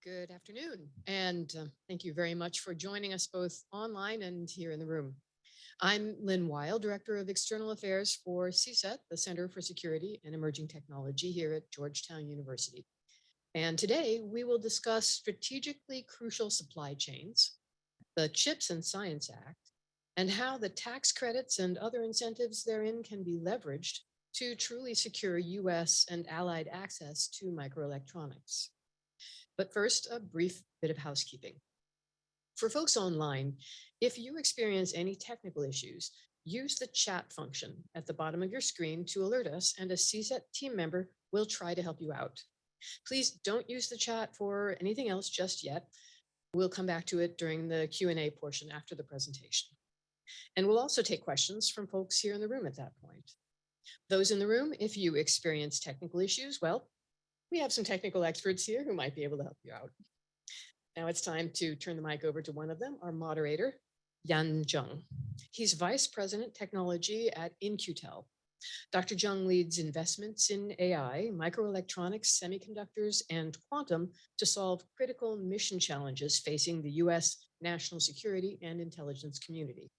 Good afternoon, and thank you very much for joining us both online and here in the room. I'm Lynn Weil, Director of External Affairs for CSET, the Center for Security and Emerging Technology here at Georgetown University. And today we will discuss strategically crucial supply chains, the CHIPS and Science Act, and how the tax credits and other incentives therein can be leveraged to truly secure US and allied access to microelectronics. But first, a brief bit of housekeeping. For folks online, if you experience any technical issues, use the chat function at the bottom of your screen to alert us, and a CSET team member will try to help you out. Please don't use the chat for anything else just yet. We'll come back to it during the Q&A portion after the presentation. And we'll also take questions from folks here in the room at that point. Those in the room, if you experience technical issues, well, we have some technical experts here who might be able to help you out. Now it's time to turn the mic over to one of them, our moderator, Zheng. He's Vice President Technology at In-Q-Tel. Dr. Zheng leads investments in AI, microelectronics, semiconductors, and quantum to solve critical mission challenges facing the US national security and intelligence community.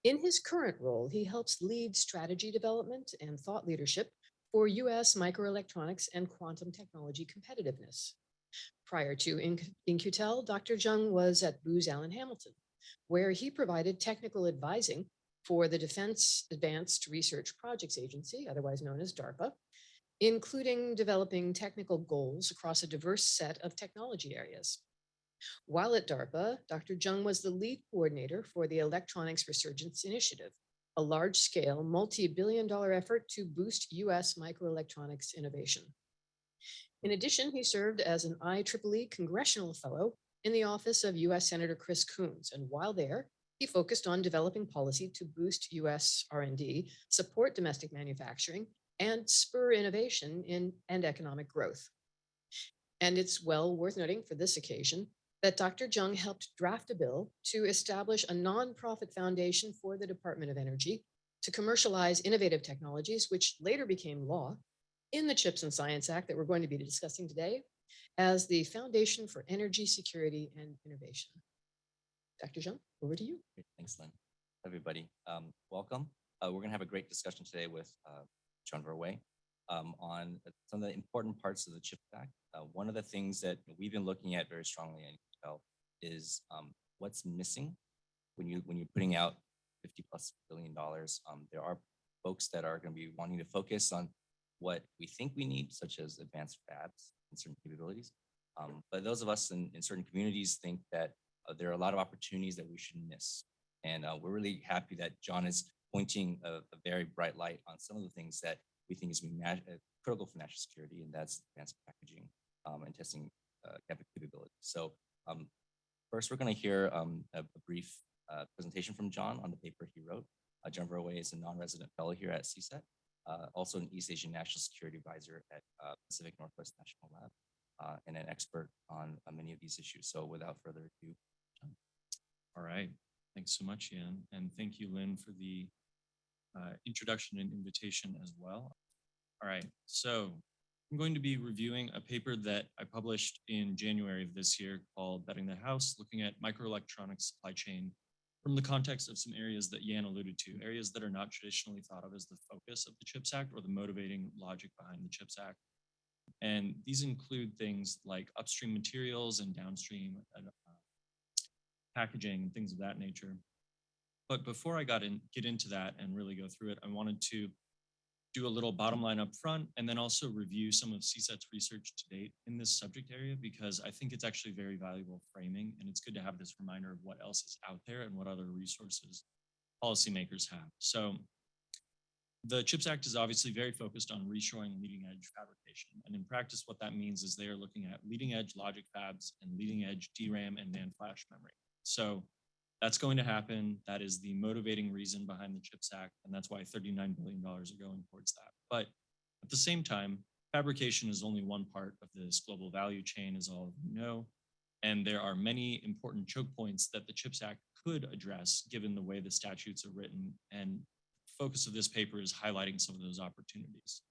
In his current role, he helps lead strategy development and thought leadership for US microelectronics and quantum technology competitiveness. Prior to In-Q-Tel, Dr. Zheng was at Booz Allen Hamilton, where he provided technical advising for the Defense Advanced Research Projects Agency, otherwise known as DARPA, including developing technical goals across a diverse set of technology areas. While at DARPA, Dr. Zheng was the lead coordinator for the Electronics Resurgence Initiative, a large-scale, multi-billion-dollar effort to boost US microelectronics innovation. In addition, he served as an IEEE Congressional Fellow in the office of US Senator Chris Coons, and while there, he focused on developing policy to boost US R&D, support domestic manufacturing, and spur innovation and economic growth. And it's well worth noting for this occasion that Dr. Zheng helped draft a bill to establish a nonprofit foundation for the Department of Energy to commercialize innovative technologies, which later became law in the CHIPS and Science Act that we're going to be discussing today as the Foundation for Energy Security and Innovation. Dr. Zheng, over to you. Great. Thanks, Lynn. Everybody, welcome. We're going to have a great discussion today with John VerWey on some of the important parts of the CHIPS Act. One of the things that we've been looking at very strongly in In-Q-Tel is what's missing when you're putting out $50+ billion. There are folks that are going to be wanting to focus on what we think we need, such as advanced fabs and certain capabilities. But those of us in certain communities think that there are a lot of opportunities that we should miss. And we're really happy that John is pointing a very bright light on some of the things that we think is critical for national security, and that's advanced packaging and testing capability. So first, we're going to hear a brief presentation from John on the paper he wrote. John VerWey is a non-resident fellow here at CSET, also an East Asian National Security Advisor at Pacific Northwest National Lab, and an expert on many of these issues. So without further ado, John. All right. Thanks so much, Ian. And thank you, Lynn, for the introduction and invitation as well. All right. So I'm going to be reviewing a paper that I published in January of this year called Betting the House, looking at microelectronics supply chain from the context of some areas that Yan alluded to, areas that are not traditionally thought of as the focus of the CHIPS Act or the motivating logic behind the CHIPS Act. And these include things like upstream materials and downstream packaging and things of that nature. But before I get into that and really go through it, I wanted to do a little bottom line up front and then also review some of CSET's research to date in this subject area, because I think it's actually very valuable framing, and it's good to have this reminder of what else is out there and what other resources policymakers have. So the CHIPS Act is obviously very focused on reshoring leading edge fabrication. And in practice, what that means is they are looking at leading edge logic fabs and leading edge DRAM and NAND flash memory. So that's going to happen. That is the motivating reason behind the CHIPS Act, and that's why $39 billion are going towards that. But at the same time, fabrication is only one part of this global value chain, as all of you know, and there are many important choke points that the CHIPS Act could address given the way the statutes are written, and the focus of this paper is highlighting some of those opportunities.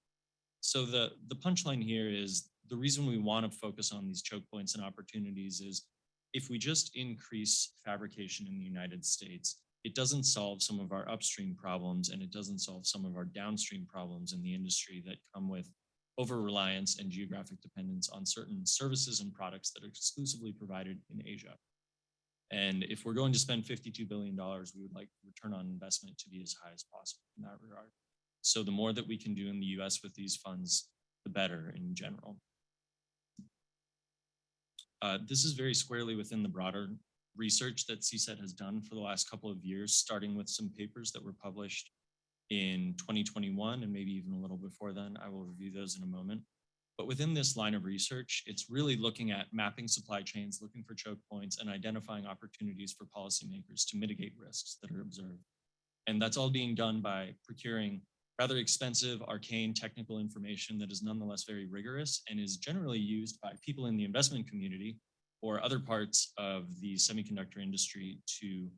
So the punchline here is the reason we want to focus on these choke points and opportunities is if we just increase fabrication in the United States, it doesn't solve some of our upstream problems and it doesn't solve some of our downstream problems in the industry that come with over-reliance and geographic dependence on certain services and products that are exclusively provided in Asia. And if we're going to spend $52 billion, we would like return on investment to be as high as possible in that regard. So the more that we can do in the US with these funds, the better in general. This is very squarely within the broader research that CSET has done for the last couple of years, starting with some papers that were published in 2021 and maybe even a little before then. I will review those in a moment. But within this line of research, it's really looking at mapping supply chains, looking for choke points, and identifying opportunities for policymakers to mitigate risks that are observed. And that's all being done by procuring rather expensive, arcane technical information that is nonetheless very rigorous and is generally used by people in the investment community or other parts of the semiconductor industry to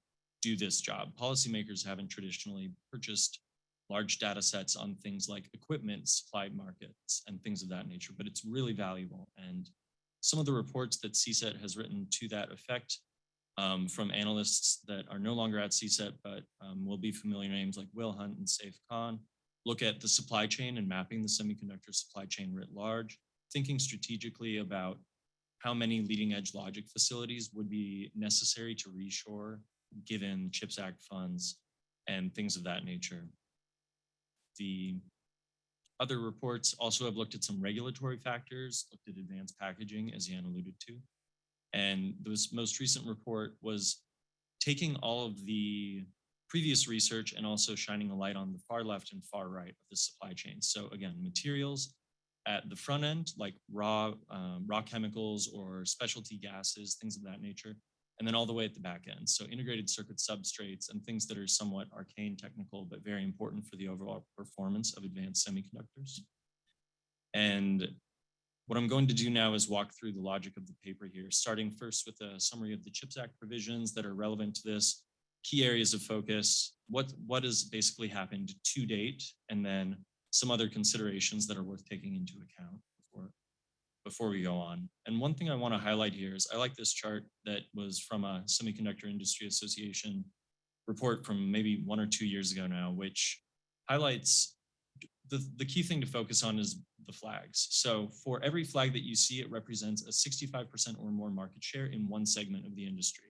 do this job. Policymakers haven't traditionally purchased large data sets on things like equipment, supply markets, and things of that nature, but it's really valuable. And some of the reports that CSET has written to that effect from analysts that are no longer at CSET, but will be familiar names like Will Hunt and Saif Khan, look at the supply chain and mapping the semiconductor supply chain writ large, thinking strategically about how many leading edge logic facilities would be necessary to reshore given CHIPS Act funds and things of that nature. The other reports also have looked at some regulatory factors, looked at advanced packaging, as Jan alluded to. And this most recent report was taking all of the previous research and also shining a light on the far left and far right of the supply chain. So again, materials at the front end, like raw chemicals or specialty gases, things of that nature, and then all the way at the back end. So integrated circuit substrates and things that are somewhat arcane technical, but very important for the overall performance of advanced semiconductors. And what I'm going to do now is walk through the logic of the paper here, starting first with a summary of the CHIPS Act provisions that are relevant to this, key areas of focus, what has basically happened to date, and then some other considerations that are worth taking into account before we go on. And one thing I want to highlight here is I like this chart that was from a Semiconductor Industry Association report from maybe 1 or 2 years ago now, which highlights the key thing to focus on is the flags. So for every flag that you see, it represents a 65% or more market share in one segment of the industry.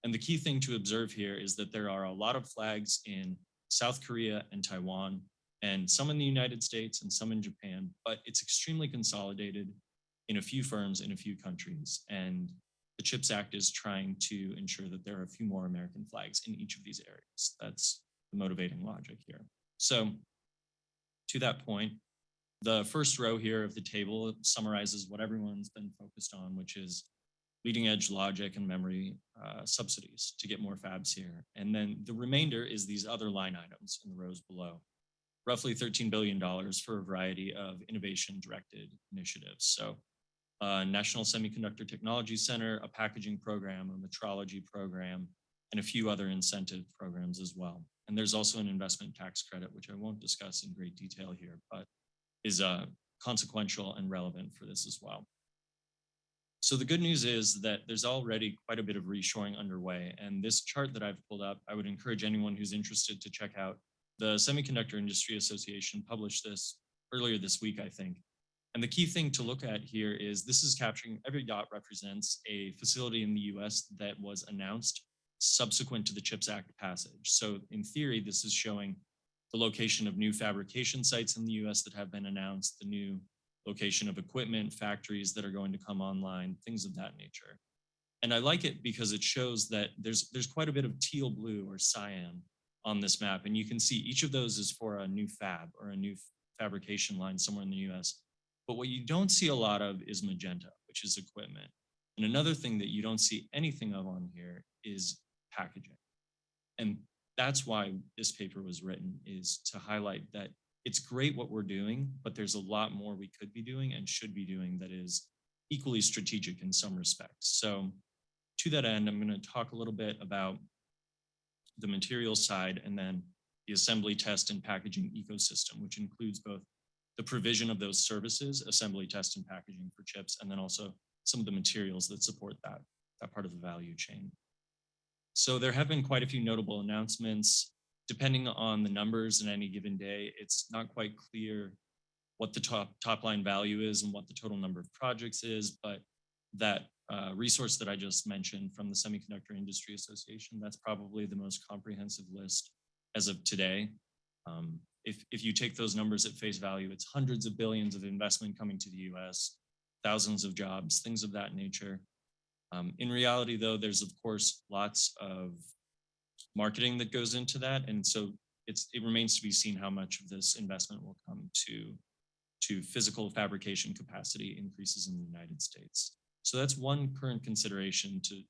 And the key thing to observe here is that there are a lot of flags in South Korea and Taiwan, and some in the United States and some in Japan, but it's extremely consolidated in a few firms in a few countries. And the CHIPS Act is trying to ensure that there are a few more American flags in each of these areas. That's the motivating logic here. So to that point, the first row here of the table summarizes what everyone's been focused on, which is leading edge logic and memory subsidies to get more fabs here. And then the remainder is these other line items in the rows below, roughly $13 billion for a variety of innovation directed initiatives. So National Semiconductor Technology Center, a packaging program, a metrology program, and a few other incentive programs as well. And there's also an investment tax credit, which I won't discuss in great detail here, but is consequential and relevant for this as well. So the good news is that there's already quite a bit of reshoring underway. And this chart that I've pulled up, I would encourage anyone who's interested to check out. The Semiconductor Industry Association published this earlier this week, I think. And the key thing to look at here is this is capturing, every dot represents a facility in the US that was announced subsequent to the CHIPS Act passage. So in theory, this is showing the location of new fabrication sites in the US that have been announced, the new location of equipment, factories that are going to come online, things of that nature. And I like it because it shows that there's quite a bit of teal blue or cyan on this map. And you can see each of those is for a new fab or a new fabrication line somewhere in the US. But what you don't see a lot of is magenta, which is equipment. And another thing that you don't see anything of on here is packaging. And that's why this paper was written, is to highlight that it's great what we're doing, but there's a lot more we could be doing and should be doing that is equally strategic in some respects. So to that end, I'm going to talk a little bit about the materials side and then the assembly, test, and packaging ecosystem, which includes both the provision of those services, assembly, test, and packaging for chips, and then also some of the materials that support that part of the value chain. So there have been quite a few notable announcements. Depending on the numbers in any given day, it's not quite clear what the top line value is and what the total number of projects is, but that resource that I just mentioned from the Semiconductor Industry Association, that's probably the most comprehensive list as of today. If you take those numbers at face value, it's hundreds of billions of investment coming to the US, thousands of jobs, things of that nature. In reality, though, there's of course lots of marketing that goes into that. And so it remains to be seen how much of this investment will come to physical fabrication capacity increases in the United States. So that's one current consideration to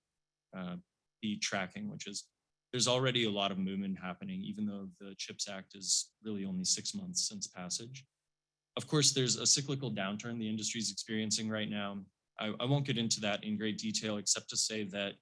be tracking, which is there's already a lot of movement happening, even though the CHIPS Act is really only 6 months since passage. Of course, there's a cyclical downturn the industry is experiencing right now. I won't get into that in great detail, except to say that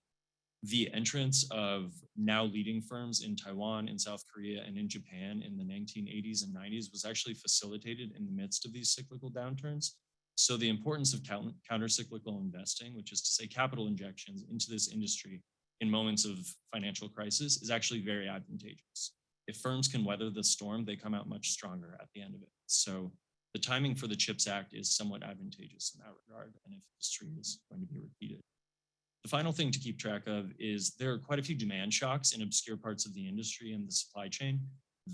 the entrance of now leading firms in Taiwan, in South Korea, and in Japan in the 1980s and 90s was actually facilitated in the midst of these cyclical downturns. So the importance of counter-cyclical investing, which is to say capital injections into this industry in moments of financial crisis, is actually very advantageous. If firms can weather the storm, they come out much stronger at the end of it. So the timing for the CHIPS Act is somewhat advantageous in that regard, and if history is going to be repeated. The final thing to keep track of is there are quite a few demand shocks in obscure parts of the industry and the supply chain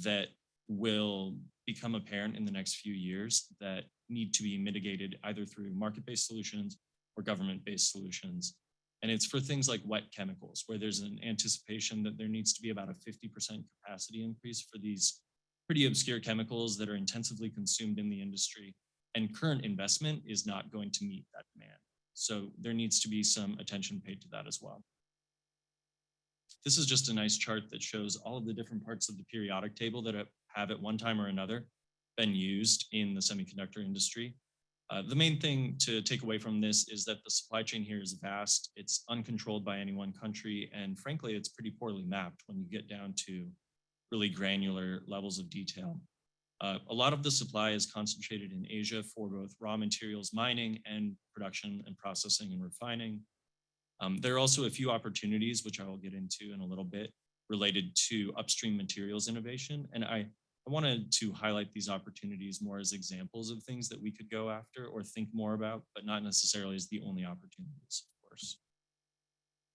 that will become apparent in the next few years that need to be mitigated either through market-based solutions or government-based solutions. And it's for things like wet chemicals, where there's an anticipation that there needs to be about a 50% capacity increase for these pretty obscure chemicals that are intensively consumed in the industry. And current investment is not going to meet that demand. So there needs to be some attention paid to that as well. This is just a nice chart that shows all of the different parts of the periodic table that have at one time or another been used in the semiconductor industry. The main thing to take away from this is that the supply chain here is vast. It's uncontrolled by any one country. And frankly, it's pretty poorly mapped when you get down to really granular levels of detail. A lot of the supply is concentrated in Asia for both raw materials mining and production and processing and refining. There are also a few opportunities, which I will get into in a little bit, related to upstream materials innovation. And I wanted to highlight these opportunities more as examples of things that we could go after or think more about, but not necessarily as the only opportunities, of course.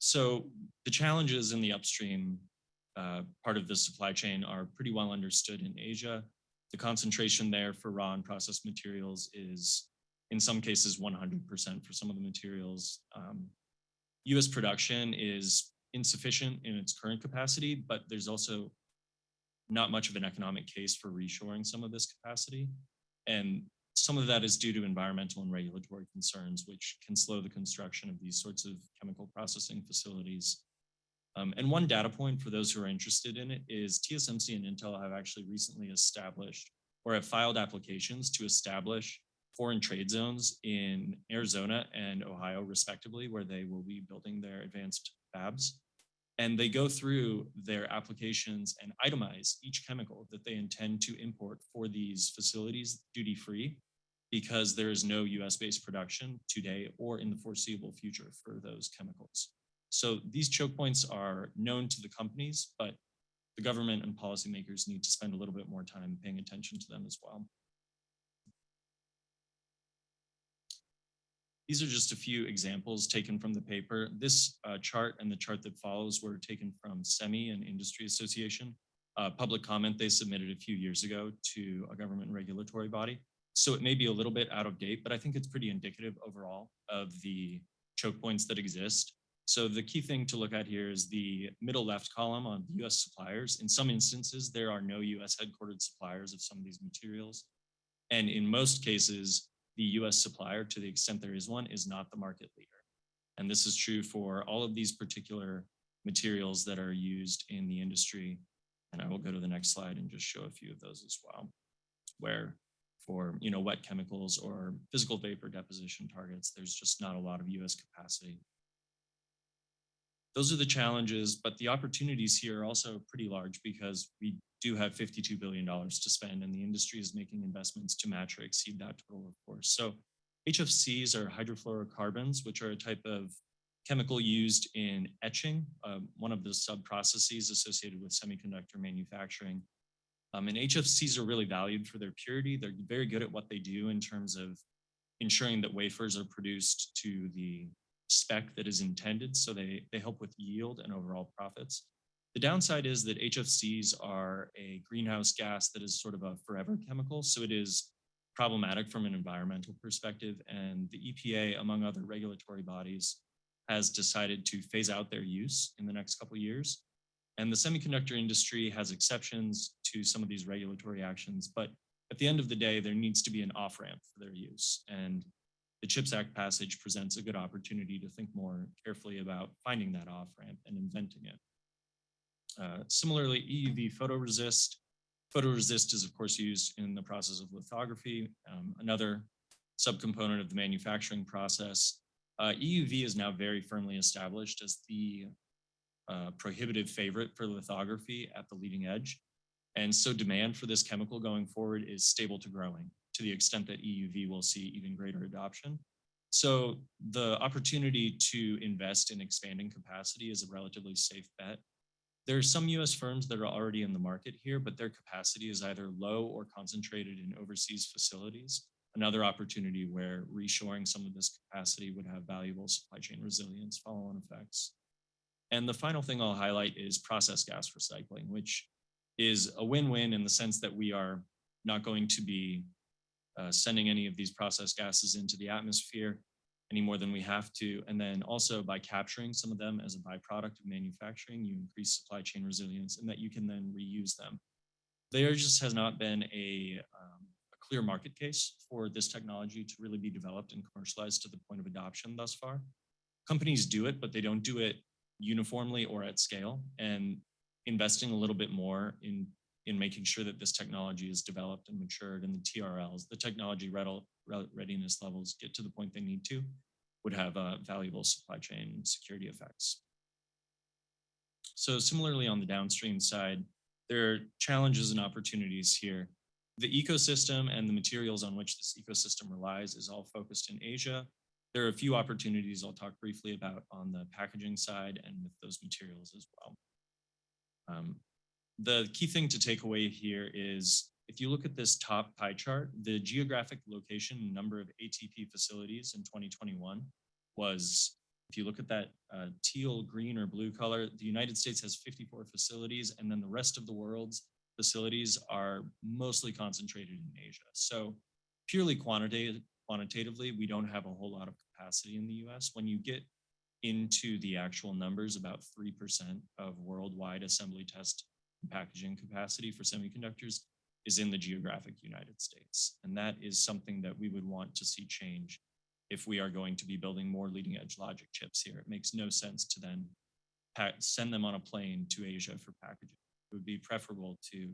So the challenges in the upstream part of the supply chain are pretty well understood in Asia. The concentration there for raw and processed materials is, in some cases, 100% for some of the materials. US production is insufficient in its current capacity, but there's also not much of an economic case for reshoring some of this capacity. And some of that is due to environmental and regulatory concerns, which can slow the construction of these sorts of chemical processing facilities. And one data point for those who are interested in it is TSMC and Intel have actually recently established or have filed applications to establish foreign trade zones in Arizona and Ohio, respectively, where they will be building their advanced fabs. And they go through their applications and itemize each chemical that they intend to import for these facilities duty-free, because there is no US-based production today or in the foreseeable future for those chemicals. So these choke points are known to the companies, but the government and policymakers need to spend a little bit more time paying attention to them as well. These are just a few examples taken from the paper. This chart and the chart that follows were taken from SEMI and Industry Association, public comment they submitted a few years ago to a government regulatory body. So it may be a little bit out of date, but I think it's pretty indicative overall of the choke points that exist. So the key thing to look at here is the middle left column on US suppliers. In some instances, there are no US headquartered suppliers of some of these materials. And in most cases, the US supplier, to the extent there is one, is not the market leader. And this is true for all of these particular materials that are used in the industry. And I will go to the next slide and just show a few of those as well, where for wet chemicals or physical vapor deposition targets, there's just not a lot of US capacity. Those are the challenges, but the opportunities here are also pretty large because we do have $52 billion to spend, and the industry is making investments to match or exceed that total, of course. So HFCs are hydrofluorocarbons, which are a type of chemical used in etching, one of the sub-processes associated with semiconductor manufacturing. And HFCs are really valued for their purity. They're very good at what they do in terms of ensuring that wafers are produced to the spec that is intended. So they help with yield and overall profits. The downside is that HFCs are a greenhouse gas that is sort of a forever chemical. So it is problematic from an environmental perspective. And the EPA, among other regulatory bodies, has decided to phase out their use in the next couple of years. And the semiconductor industry has exceptions to some of these regulatory actions, but at the end of the day, there needs to be an off-ramp for their use. And the CHIPS Act passage presents a good opportunity to think more carefully about finding that off-ramp and inventing it. Similarly, EUV photoresist. Photoresist is, of course, used in the process of lithography, another subcomponent of the manufacturing process. EUV is now very firmly established as the prohibitive favorite for lithography at the leading edge. And so demand for this chemical going forward is stable to growing to the extent that EUV will see even greater adoption. So the opportunity to invest in expanding capacity is a relatively safe bet. There are some US firms that are already in the market here, but their capacity is either low or concentrated in overseas facilities. Another opportunity where reshoring some of this capacity would have valuable supply chain resilience follow-on effects. And the final thing I'll highlight is process gas recycling, which is a win-win in the sense that we are not going to be sending any of these process gases into the atmosphere any more than we have to. And then also by capturing some of them as a byproduct of manufacturing, you increase supply chain resilience and that you can then reuse them. There just has not been a clear market case for this technology to really be developed and commercialized to the point of adoption thus far. Companies do it, but they don't do it uniformly or at scale, and investing a little bit more in making sure that this technology is developed and matured and the TRLs, the technology readiness levels get to the point they need to, would have valuable supply chain security effects. So similarly on the downstream side, there are challenges and opportunities here. The ecosystem and the materials on which this ecosystem relies is all focused in Asia. There are a few opportunities I'll talk briefly about on the packaging side and with those materials as well. The key thing to take away here is if you look at this top pie chart, the geographic location and number of ATP facilities in 2021 was, if you look at that teal, green, or blue color, the United States has 54 facilities, and then the rest of the world's facilities are mostly concentrated in Asia. So purely quantitatively, we don't have a whole lot of capacity in the US. When you get into the actual numbers, about 3% of worldwide assembly, test, and packaging capacity for semiconductors is in the geographic United States. And that is something that we would want to see change if we are going to be building more leading edge logic chips here. It makes no sense to then send them on a plane to Asia for packaging. It would be preferable to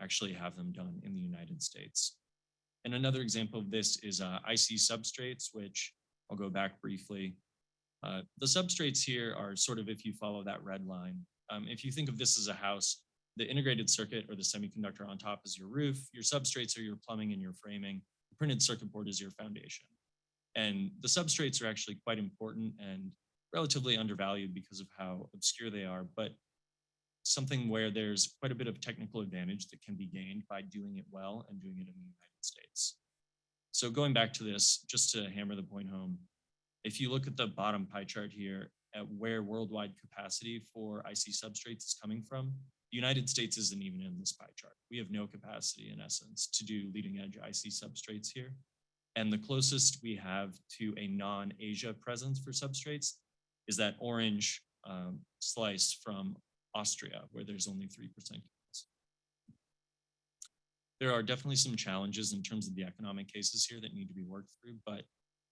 actually have them done in the United States. And another example of this is IC substrates, which I'll go back briefly. The substrates here are sort of, if you follow that red line, if you think of this as a house, the integrated circuit or the semiconductor on top is your roof, your substrates are your plumbing and your framing, the printed circuit board is your foundation. And the substrates are actually quite important and relatively undervalued because of how obscure they are, but something where there's quite a bit of technical advantage that can be gained by doing it well and doing it in the United States. So going back to this, just to hammer the point home, if you look at the bottom pie chart here at where worldwide capacity for IC substrates is coming from, the United States isn't even in this pie chart. We have no capacity in essence to do leading edge IC substrates here. And the closest we have to a non-Asia presence for substrates is that orange slice from Austria, where there's only 3% capacity. There are definitely some challenges in terms of the economic cases here that need to be worked through, but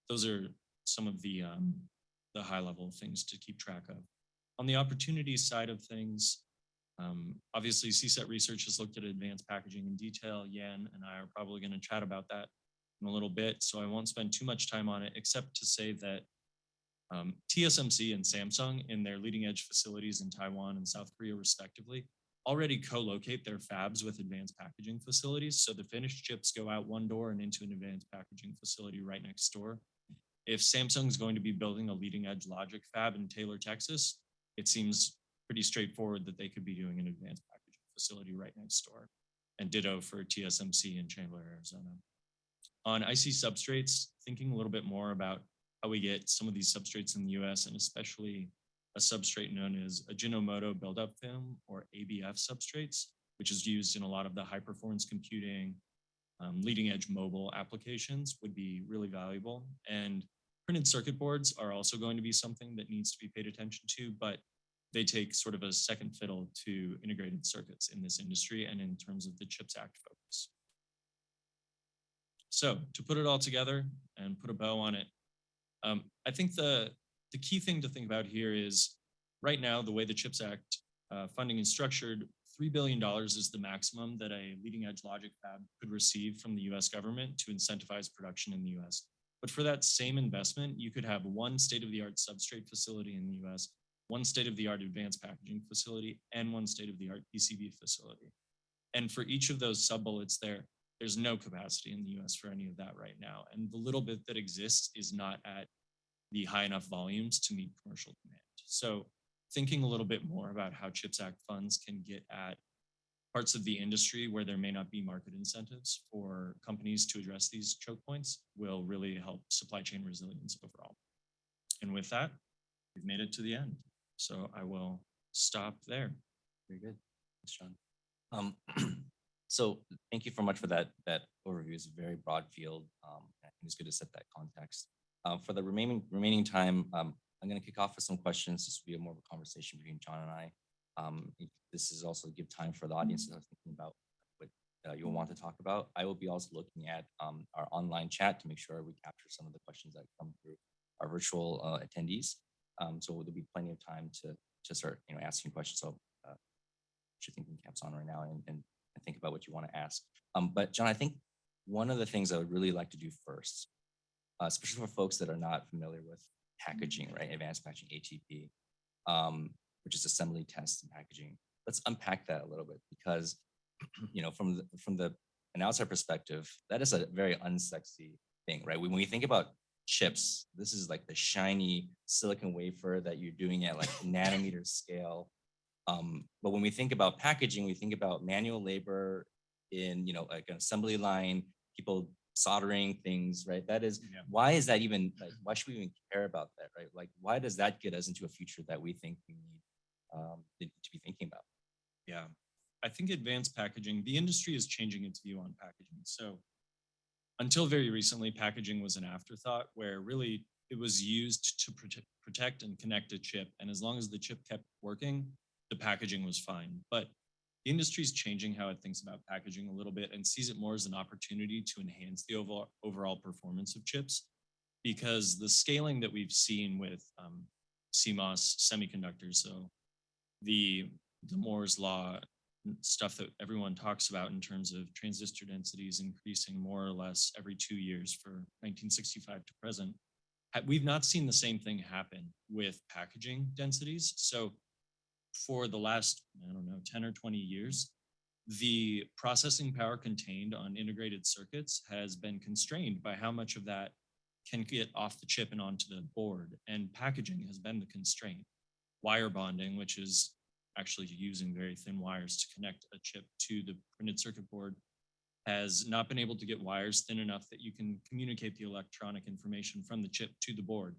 those are some of the high level things to keep track of. On the opportunities side of things, obviously CSET research has looked at advanced packaging in detail. Yan and I are probably going to chat about that in a little bit, so I won't spend too much time on it, except to say that TSMC and Samsung in their leading edge facilities in Taiwan and South Korea respectively already co-locate their fabs with advanced packaging facilities. So the finished chips go out one door and into an advanced packaging facility right next door. If Samsung's going to be building a leading edge logic fab in Taylor, Texas, it seems pretty straightforward that they could be doing an advanced packaging facility right next door. And ditto for TSMC in Chandler, Arizona. On IC substrates, thinking a little bit more about how we get some of these substrates in the US, and especially a substrate known as Ajinomoto buildup film, or ABF substrates, which is used in a lot of the high performance computing, leading edge mobile applications, would be really valuable. And printed circuit boards are also going to be something that needs to be paid attention to, but they take sort of a second fiddle to integrated circuits in this industry and in terms of the CHIPS Act focus. So to put it all together and put a bow on it, I think the key thing to think about here is right now, the way the CHIPS Act funding is structured, $3 billion is the maximum that a leading edge logic fab could receive from the US government to incentivize production in the US. But for that same investment, you could have one state-of-the-art substrate facility in the US, one state-of-the-art advanced packaging facility, and one state-of-the-art PCB facility. And for each of those sub-bullets there's no capacity in the US for any of that right now. And the little bit that exists is not at the high enough volumes to meet commercial demand. So thinking a little bit more about how CHIPS Act funds can get at parts of the industry where there may not be market incentives for companies to address these choke points will really help supply chain resilience overall. And with that, we've made it to the end. So I will stop there. Very good. Thanks, John. So thank you so much for that overview. It's a very broad field. I think it's good to set that context. For the remaining time, I'm going to kick off with some questions. This will be more of a conversation between John and I. This is also give time for the audience to thinking about what you'll want to talk about. I will be also looking at our online chat to make sure we capture some of the questions that come through our virtual attendees. So there'll be plenty of time to start asking questions. So put your thinking caps on right now and think about what you want to ask. But John, I think one of the things I would really like to do first, especially for folks that are not familiar with packaging, right? Advanced packaging, ATP, which is assembly, test, and packaging. Let's unpack that a little bit because, from the an outside perspective, that is a very unsexy thing, right? When we think about chips, this is like the shiny silicon wafer that you're doing at like nanometer scale. But when we think about packaging, we think about manual labor in, like an assembly line, people soldering things, right? That is, why is that even, like, why should we even care about that, right? Like, why does that get us into a future that we think we need to be thinking about? Yeah, I think advanced packaging, the industry is changing its view on packaging. So until very recently, packaging was an afterthought where really it was used to protect and connect a chip. And as long as the chip kept working, the packaging was fine. But the industry is changing how it thinks about packaging a little bit and sees it more as an opportunity to enhance the overall performance of chips, because the scaling that we've seen with CMOS semiconductors, so the Moore's law stuff that everyone talks about in terms of transistor densities increasing more or less every 2 years for 1965 to present, we've not seen the same thing happen with packaging densities. So for the last, 10 or 20 years, the processing power contained on integrated circuits has been constrained by how much of that can get off the chip and onto the board. And packaging has been the constraint. Wire bonding, which is actually using very thin wires to connect a chip to the printed circuit board, has not been able to get wires thin enough that you can communicate the electronic information from the chip to the board.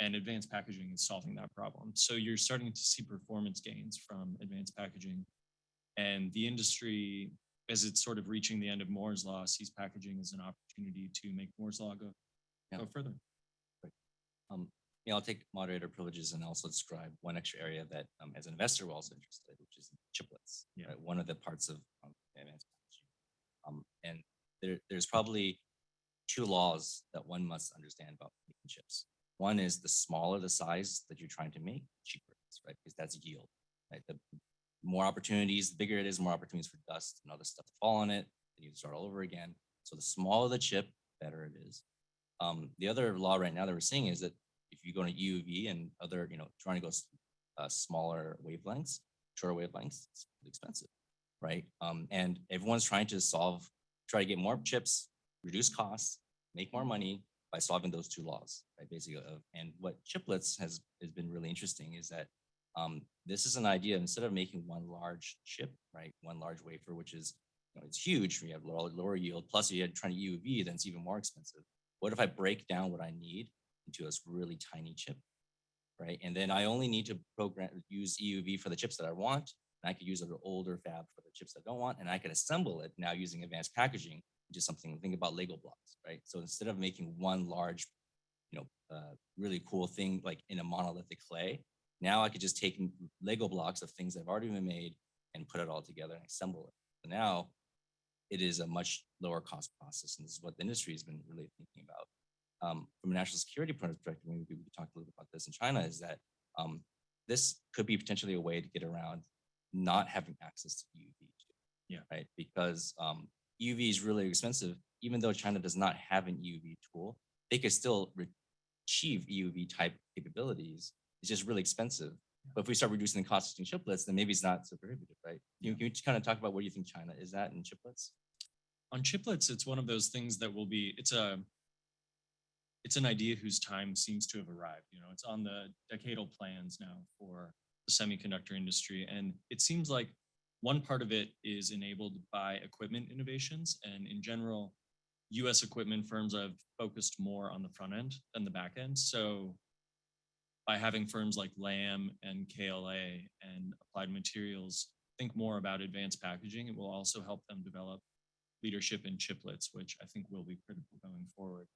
And advanced packaging is solving that problem. So you're starting to see performance gains from advanced packaging. And the industry, as it's sort of reaching the end of Moore's law, sees packaging as an opportunity to make Moore's law go further. Great. I'll take moderator privileges and also describe one extra area that, as an investor, we're also interested in, which is chiplets. Yeah. Right? One of the parts of advanced packaging. And there's probably two laws that one must understand about making chips. One is the smaller the size that you're trying to make, cheaper it is, right? Because that's yield, right? The more opportunities, the bigger it is, more opportunities for dust and other stuff to fall on it. Then you start all over again. So the smaller the chip, better it is. The other law right now that we're seeing is that if you go to EUV and other, trying to go smaller wavelengths, shorter wavelengths, really expensive, right? And everyone's trying to try to get more chips, reduce costs, make more money by solving those two laws, right? Basically, and what chiplets has been really interesting is that this is an idea. Instead of making one large chip, right, one large wafer, which is it's huge. We have lower yield. Plus, you're trying to EUV, then it's even more expensive. What if I break down what I need into a really tiny chip, right? And then I only need to use EUV for the chips that I want, and I could use an older fab for the chips I don't want, and I could assemble it now using advanced packaging, which is something. Think about Lego blocks, right? So instead of making one large, really cool thing like in a monolithic clay, now I could just take Lego blocks of things that have already been made and put it all together and assemble it. So now it is a much lower cost process, and this is what the industry has been really thinking about. From a national security perspective, maybe we could talk a little bit about this in China, is that this could be potentially a way to get around not having access to EUV, Yeah. right? Because EUV is really expensive. Even though China does not have an EUV tool, they could still achieve EUV type capabilities. It's just really expensive. But if we start reducing the cost of chiplets, then maybe it's not so prohibitive, right? Can you just kind of talk about what you think China is at in chiplets? On chiplets, it's one of those things that will be, it's an idea whose time seems to have arrived. It's on the decadal plans now for the semiconductor industry. And it seems like one part of it is enabled by equipment innovations. And in general, US equipment firms have focused more on the front end than the back end. So by having firms like Lam and KLA and Applied Materials think more about advanced packaging, it will also help them develop leadership in chiplets, which I think will be critical going forward.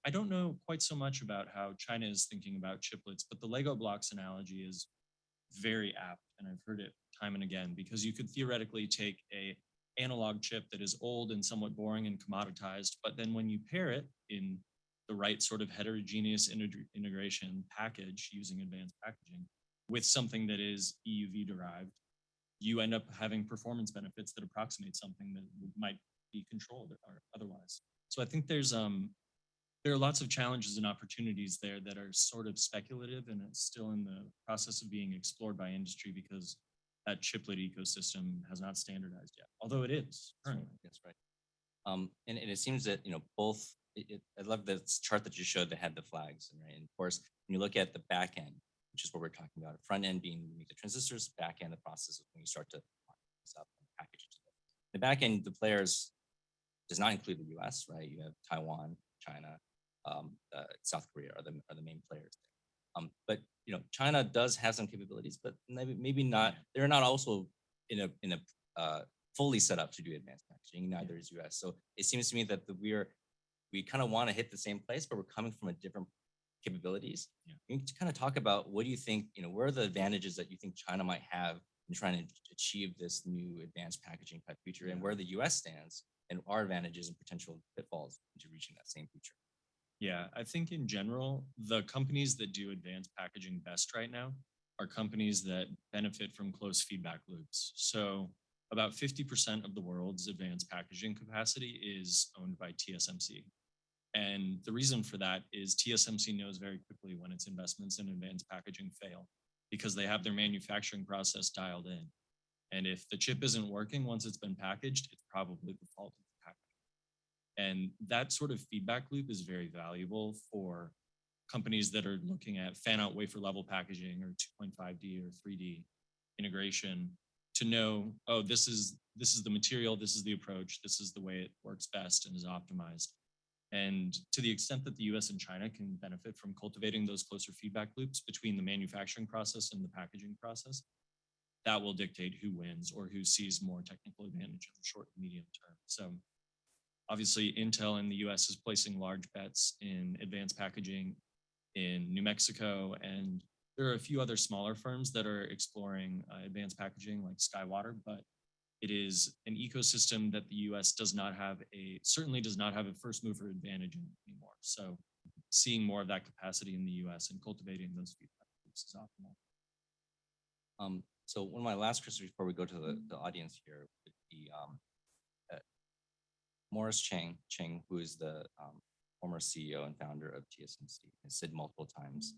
I don't know quite so much about how China is thinking about chiplets, but the Lego blocks analogy is very apt, and I've heard it time and again, because you could theoretically take a analog chip that is old and somewhat boring and commoditized, but then when you pair it in the right sort of heterogeneous integration package using advanced packaging with something that is EUV derived, you end up having performance benefits that approximate something that might be controlled or otherwise. So I think there are lots of challenges and opportunities there that are sort of speculative, and it's still in the process of being explored by industry because that chiplet ecosystem has not standardized yet, although it is currently. That's right. And it seems that both. I love the chart that you showed that had the flags, right? And of course, when you look at the back end, which is what we're talking about, front end being you make the transistors, back end the process of when you start to mark this up and package it. The back end, the players does not include the U.S., right? You have Taiwan, China, South Korea are the main players there. But China does have some capabilities, but maybe not. They're not also in a fully set up to do advanced packaging. Neither is U.S. So it seems to me that we kind of want to hit the same place, but we're coming from a different capabilities. Yeah. You can kind of talk about what do you think? Where are the advantages that you think China might have in trying to achieve this new advanced packaging type future, and where the U.S. stands, and our advantages and potential pitfalls into reaching that same future. Yeah, I think in general, the companies that do advanced packaging best right now are companies that benefit from close feedback loops. So about 50% of the world's advanced packaging capacity is owned by TSMC. And the reason for that is TSMC knows very quickly when its investments in advanced packaging fail because they have their manufacturing process dialed in. And if the chip isn't working once it's been packaged, it's probably the fault of the packaging. And that sort of feedback loop is very valuable for companies that are looking at fan-out wafer level packaging or 2.5D or 3D integration to know, oh, this is the material, this is the approach, this is the way it works best and is optimized. And to the extent that the US and China can benefit from cultivating those closer feedback loops between the manufacturing process and the packaging process, that will dictate who wins or who sees more technical advantage in the short and medium term. So obviously Intel in the US is placing large bets in advanced packaging in New Mexico, and there are a few other smaller firms that are exploring advanced packaging like Skywater, but it is an ecosystem that the US certainly does not have a first mover advantage in anymore. So seeing more of that capacity in the US and cultivating those feedback loops is optimal. So one of my last questions before we go to the audience here would be Morris Cheng, who is the former CEO and founder of TSMC, has said multiple times,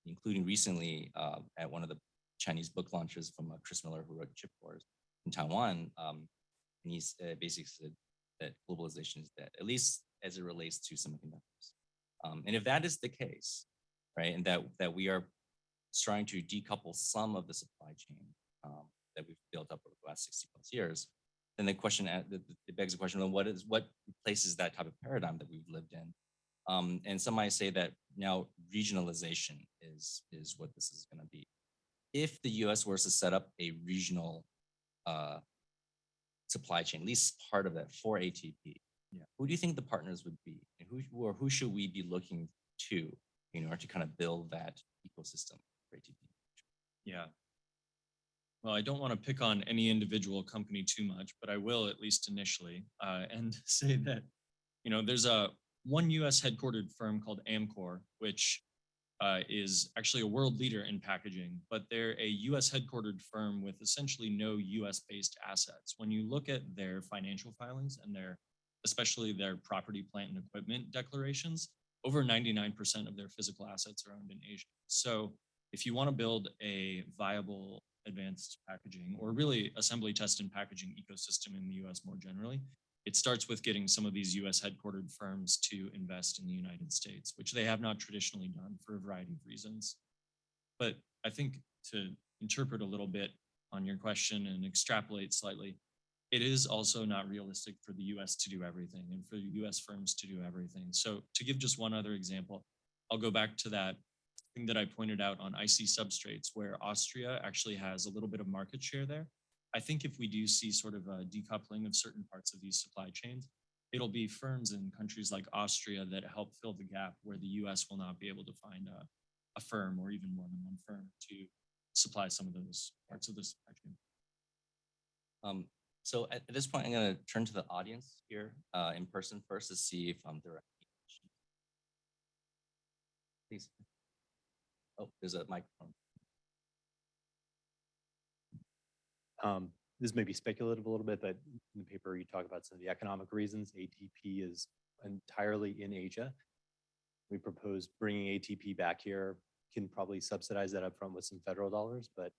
including recently at one of the Chinese book launches from Chris Miller, who wrote Chip Wars in Taiwan. And he's basically said that globalization is dead, at least as it relates to semiconductors. And if that is the case, right, and that we are trying to decouple some of the supply chain that we've built up over the last 60 plus years, then the question, it begs the question, what replaces that type of paradigm that we've lived in? And some might say that now regionalization is what this is going to be. If the U.S. were to set up a regional supply chain, at least part of that for ATP, who do you think the partners would be, and who should we be looking to in order to kind of build that ecosystem for ATP? Yeah. Well, I don't want to pick on any individual company too much, but I will at least initially, and say that, there's one US headquartered firm called Amcor, which is actually a world leader in packaging, but they're a US headquartered firm with essentially no US based assets. When you look at their financial filings and especially their property, plant, and equipment declarations, over 99% of their physical assets are owned in Asia. So if you want to build a viable advanced packaging, or really assembly, test, and packaging ecosystem in the US more generally, it starts with getting some of these US headquartered firms to invest in the United States, which they have not traditionally done for a variety of reasons. But I think to interpret a little bit on your question and extrapolate slightly, it is also not realistic for the US to do everything and for US firms to do everything. So to give just one other example, I'll go back to that thing that I pointed out on IC substrates, where Austria actually has a little bit of market share there. I think if we do see sort of a decoupling of certain parts of these supply chains, it'll be firms in countries like Austria that help fill the gap where the US will not be able to find a firm, or even more than one firm, to supply some of those parts of the supply chain. So at this point, I'm going to turn to the audience here in person first to see if there are any questions. Please. Oh, there's a microphone. This may be speculative a little bit, but in the paper you talk about some of the economic reasons ATP is entirely in Asia. We propose bringing ATP back here, can probably subsidize that upfront with some federal dollars, but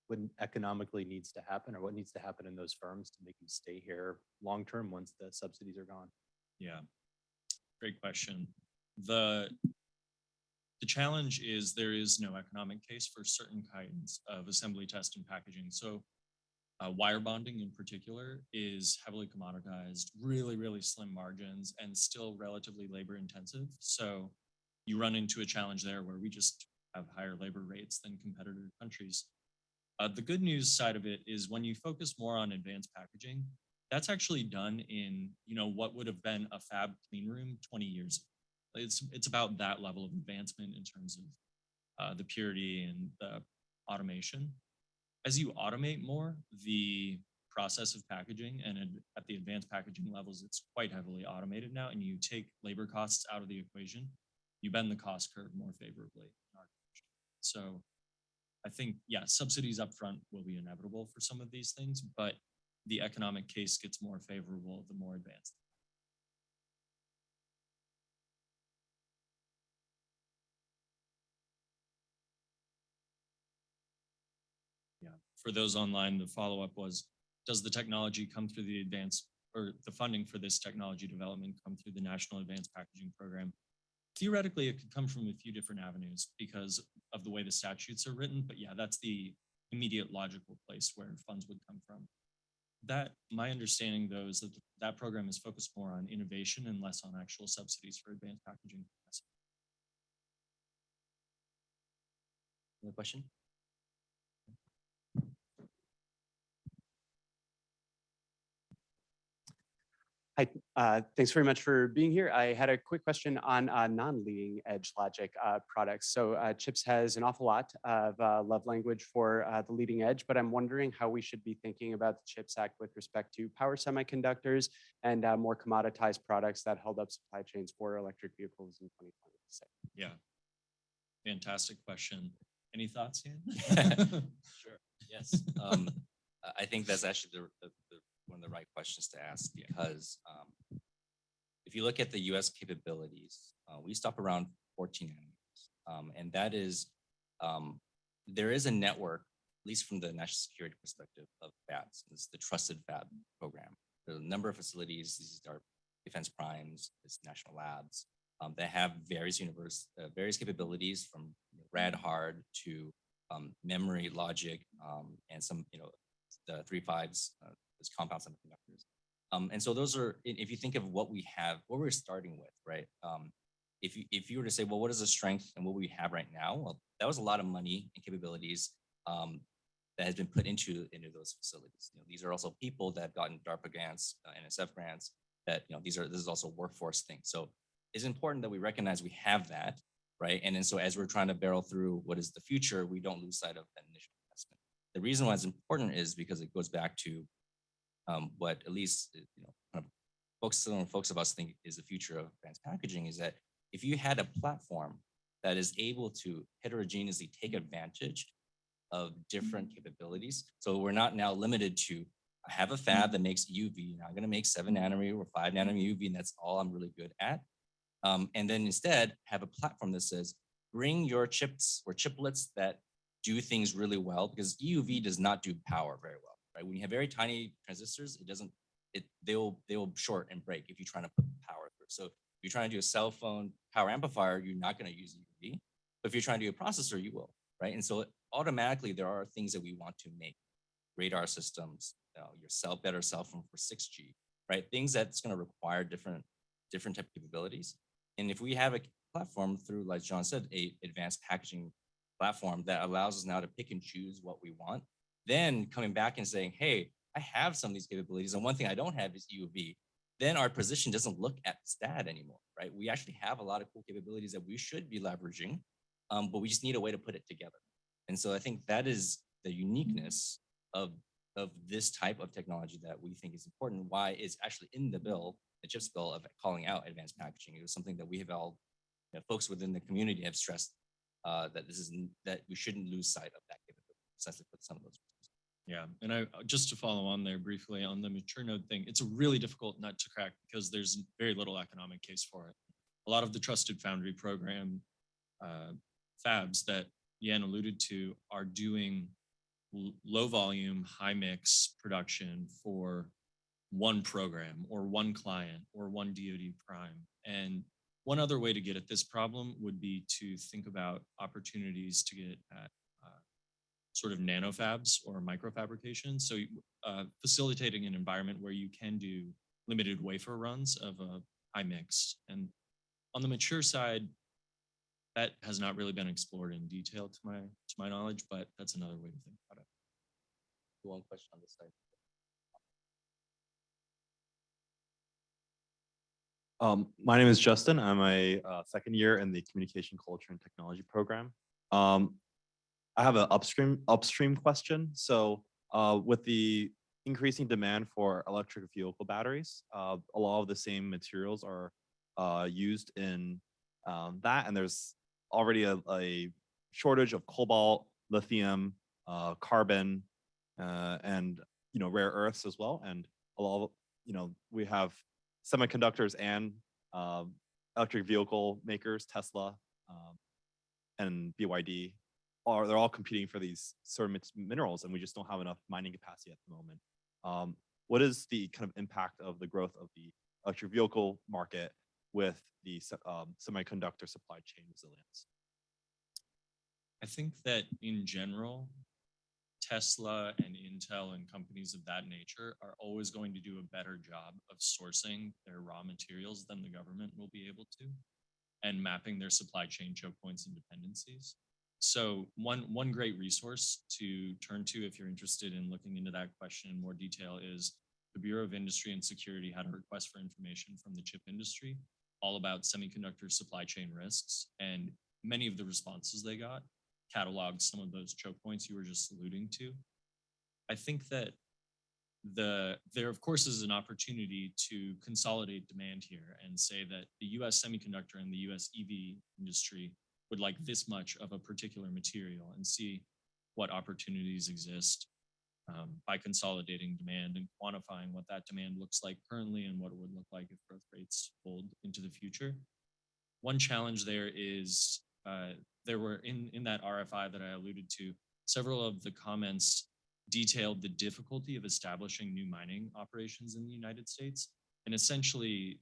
what economically needs to happen, or what needs to happen in those firms to make them stay here long-term once the subsidies are gone? Yeah, great question. The challenge is there is no economic case for certain kinds of assembly, test, and packaging. So wire bonding in particular is heavily commoditized, really, really slim margins, and still relatively labor intensive. So you run into a challenge there where we just have higher labor rates than competitor countries. The good news side of it is when you focus more on advanced packaging, that's actually done in, what would have been a fab clean room 20 years ago. It's about that level of advancement in terms of the purity and the automation. As you automate more, the process of packaging, and at the advanced packaging levels, it's quite heavily automated now, and you take labor costs out of the equation, you bend the cost curve more favorably. So I think, subsidies up front will be inevitable for some of these things, but the economic case gets more favorable the more advanced. For those online, the follow-up was, does the technology come through the the funding for this technology development come through the National Advanced Packaging Program? Theoretically, it could come from a few different avenues because of the way the statutes are written, but that's the immediate logical place where funds would come from. My understanding, though, is that that program is focused more on innovation and less on actual subsidies for advanced packaging. Another question? Hi, thanks very much for being here. I had a quick question on non-leading edge logic products. So CHIPS has an awful lot of love language for the leading edge, but I'm wondering how we should be thinking about the CHIPS Act with respect to power semiconductors and more commoditized products that held up supply chains for electric vehicles in 2026. Yeah, fantastic question. Any thoughts, Ian? Sure. Yes. I think that's actually one of the right questions to ask, because if you look at the U.S. capabilities, we stop around 14 nanometers, and that is there is a network least from the national security perspective of fabs. It's the trusted fab program. There are a number of facilities. These are defense primes, it's national labs that have various various capabilities from rad hard to memory, logic, and some, the 3.5s, those compound semiconductors. And so those are, if you think of what we have, what we're starting with, right? If you were to say, well, what is the strength and what we have right now? Well, that was a lot of money and capabilities that has been put into those facilities. These are also people that have gotten DARPA grants, NSF grants. That this is also a workforce thing. So it's important that we recognize we have that, right? And then so as we're trying to barrel through what is the future, we don't lose sight of that initial investment. The reason why it's important is because it goes back to what at least kind of folks of us think is the future of advanced packaging, is that if you had a platform that is able to heterogeneously take advantage of different capabilities, so we're not now limited to I have a fab that makes EUV, now I'm gonna make 7 nanometer or 5 nanometer EUV, and that's all I'm really good at. And then instead have a platform that says, bring your chips or chiplets that do things really well, because EUV does not do power very well, right? When you have very tiny transistors, they'll short and break if you're trying to put power through. So if you're trying to do a cell phone power amplifier, you're not gonna use EUV. But if you're trying to do a processor, you will, right? And so automatically there are things that we want to make. Radar systems, your better cell phone for 6G, right? Things that's going to require different type of capabilities. And if we have a platform through, like John said, a advanced packaging platform that allows us now to pick and choose what we want, then coming back and saying, hey, I have some of these capabilities, and one thing I don't have is EUV, then our position doesn't look at STAD anymore, right? We actually have a lot of cool capabilities that we should be leveraging, but we just need a way to put it together. And so I think that is the uniqueness of this type of technology that we think is important. Why is actually in the bill, the CHIPS bill, of calling out advanced packaging. It was something that we have all, folks within the community have stressed that we shouldn't lose sight of that capability, precisely for some of those reasons. Yeah, and I just to follow on there briefly on the mature node thing, it's a really difficult nut to crack because there's very little economic case for it. A lot of the trusted foundry program fabs that Yan alluded to are doing low volume, high mix production for one program or one client or one DoD prime. And one other way to get at this problem would be to think about opportunities to get at sort of nano fabs or microfabrication. So facilitating an environment where you can do limited wafer runs of a high mix. And on the mature side, that has not really been explored in detail to my knowledge, but that's another way to think about it. One question on this side. My name is Justin. I'm a second year in the Communication, Culture, and Technology program. I have an upstream question. So with the increasing demand for electric vehicle batteries, a lot of the same materials are used in that, and there's already a shortage of cobalt, lithium, carbon, and rare earths as well. And a lot of, we have semiconductors and electric vehicle makers, Tesla and BYD, they're all competing for these certain minerals, and we just don't have enough mining capacity at the moment. What is the kind of impact of the growth of the electric vehicle market with the semiconductor supply chain resilience? I think that in general, Tesla and Intel and companies of that nature are always going to do a better job of sourcing their raw materials than the government will be able to, and mapping their supply chain choke points and dependencies. So one great resource to turn to if you're interested in looking into that question in more detail is the Bureau of Industry and Security had a request for information from the chip industry all about semiconductor supply chain risks, and many of the responses they got cataloged some of those choke points you were just alluding to. I think that there of course is an opportunity to consolidate demand here and say that the US semiconductor and the US EV industry would like this much of a particular material, and see what opportunities exist by consolidating demand and quantifying what that demand looks like currently and what it would look like if growth rates hold into the future. One challenge there is there were in that RFI that I alluded to, several of the comments detailed the difficulty of establishing new mining operations in the United States, and essentially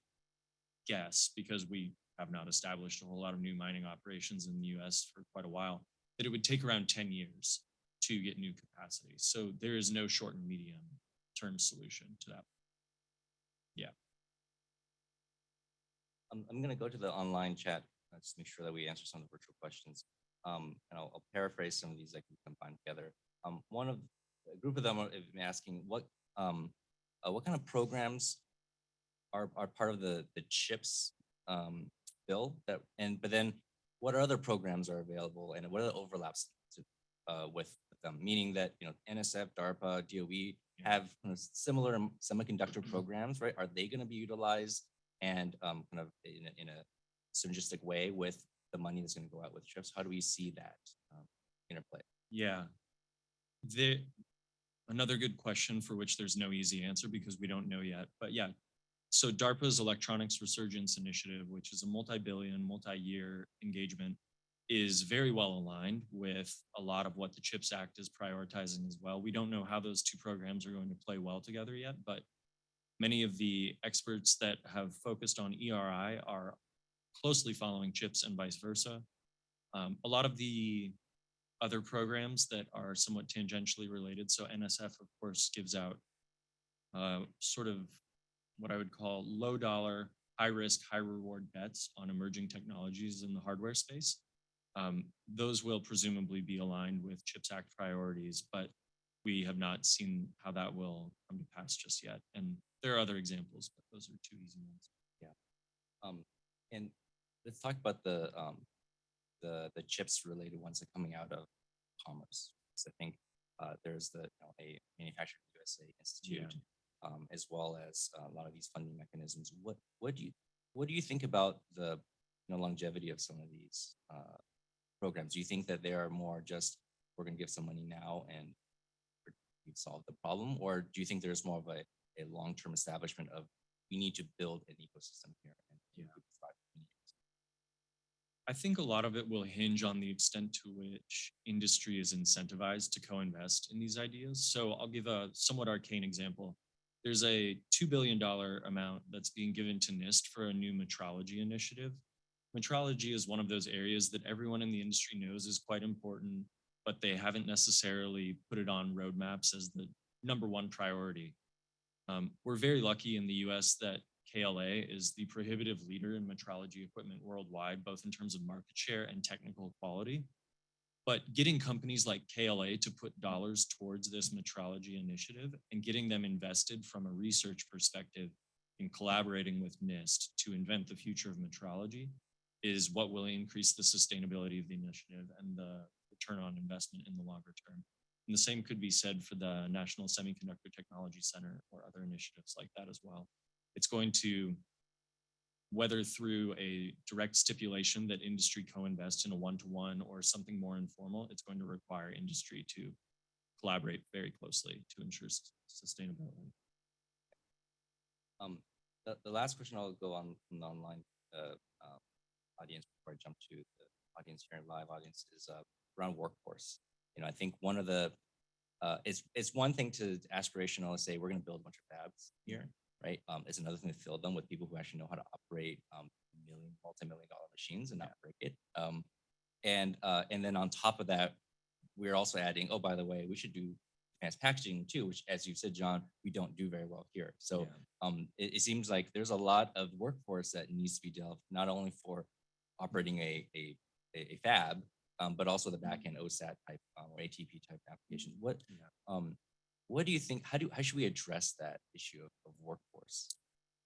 guess, because we have not established a whole lot of new mining operations in the US for quite a while, that it would take around 10 years to get new capacity. So there is no short and medium term solution to that. Yeah. I'm going to go to the online chat, just make sure that we answer some of the virtual questions. And I'll paraphrase some of these that can combine together. One of a group of them are asking what kind of programs are part of the CHIPS bill but then what other programs are available and what are the overlaps with them? Meaning that NSF, DARPA, DOE have similar semiconductor programs, right? Are they going to be utilized and kind of in a synergistic way with the money that's going to go out with CHIPS? How do we see that interplay? Yeah. Another good question for which there's no easy answer because we don't know yet. But yeah, so DARPA's Electronics Resurgence Initiative, which is a multi-billion, multi-year engagement, is very well aligned with a lot of what the CHIPS Act is prioritizing as well. We don't know how those two programs are going to play well together yet, but many of the experts that have focused on ERI are closely following CHIPS and vice versa. A lot of the other programs that are somewhat tangentially related. So NSF, of course, gives out sort of what I would call low dollar, high risk, high reward bets on emerging technologies in the hardware space. Those will presumably be aligned with CHIPS Act priorities, but we have not seen how that will come to pass just yet. And there are other examples, but those are two easy ones. Yeah. And let's talk about the chips related ones that are coming out of commerce. So I think there's a Manufacturing USA Institute, as well as a lot of these funding mechanisms. What do you think about the longevity of some of these programs? Do you think that they are more just we're going to give some money now and we've solved the problem, or do you think there's more of a long-term establishment of we need to build an ecosystem here? And I think a lot of it will hinge on the extent to which industry is incentivized to co-invest in these ideas. So I'll give a somewhat arcane example. There's a $2 billion amount that's being given to NIST for a new metrology initiative. Metrology is one of those areas that everyone in the industry knows is quite important, but they haven't necessarily put it on roadmaps as the #1 priority. We're very lucky in the US that KLA is the prohibitive leader in metrology equipment worldwide, both in terms of market share and technical quality. But getting companies like KLA to put dollars towards this metrology initiative and getting them invested from a research perspective in collaborating with NIST to invent the future of metrology is what will increase the sustainability of the initiative and the return on investment in the longer term. And the same could be said for the National Semiconductor Technology Center or other initiatives like that as well. It's going to, whether through a direct stipulation that industry co-invest in a one-to-one or something more informal, it's going to require industry to collaborate very closely to ensure sustainability. The last question I'll go on from the online audience before I jump to the audience here, live audience, is around workforce. I think one of the it's one thing to aspirational say we're going to build a bunch of fabs here, right? It's another thing to fill them with people who actually know how to operate multi-million-dollar machines and not break it. And then on top of that, we're also adding, oh, by the way, we should do advanced packaging too, which, as you said, John, we don't do very well here. So it seems like there's a lot of workforce that needs to be developed, not only for operating a fab, but also the backend OSAT type or ATP type applications. What do you think? How should we address that issue of workforce?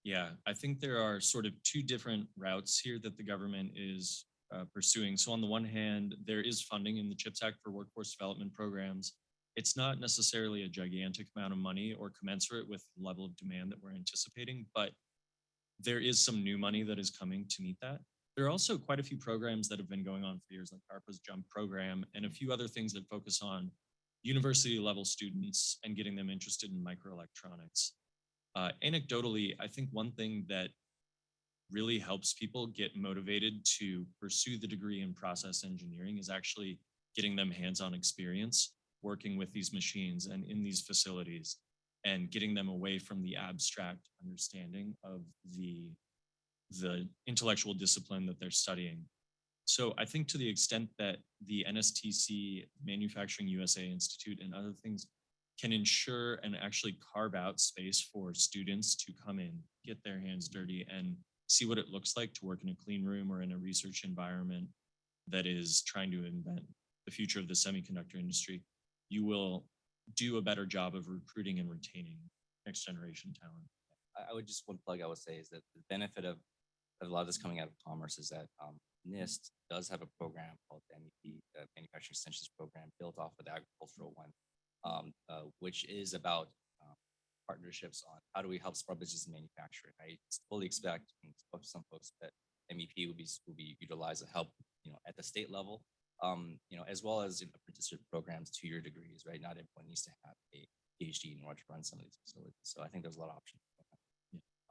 Yeah, I think there are sort of two different routes here that the government is pursuing. So on the one hand, there is funding in the CHIPS Act for workforce development programs. It's not necessarily a gigantic amount of money or commensurate with the level of demand that we're anticipating, but there is some new money that is coming to meet that. There are also quite a few programs that have been going on for years, like DARPA's JUMP program and a few other things that focus on university level students and getting them interested in microelectronics. Anecdotally, I think one thing that really helps people get motivated to pursue the degree in process engineering is actually getting them hands-on experience working with these machines and in these facilities, and getting them away from the abstract understanding of the intellectual discipline that they're studying. So I think to the extent that the NSTC, Manufacturing USA Institute, and other things can ensure and actually carve out space for students to come in, get their hands dirty, and see what it looks like to work in a clean room or in a research environment that is trying to invent the future of the semiconductor industry, you will do a better job of recruiting and retaining next generation talent. I would just, one plug I would say is that the benefit of a lot of this coming out of commerce is that NIST does have a program called the MEP, Manufacturing Extensions Program, built off of the agricultural one, which is about partnerships on how do we help small business manufacturing. I fully expect, and spoke to some folks, that MEP will be utilized to help, at the state level, as well as in apprenticeship programs, 2-year degrees, right? Not everyone needs to have a PhD in order to run some of these facilities. So I think there's a lot of options.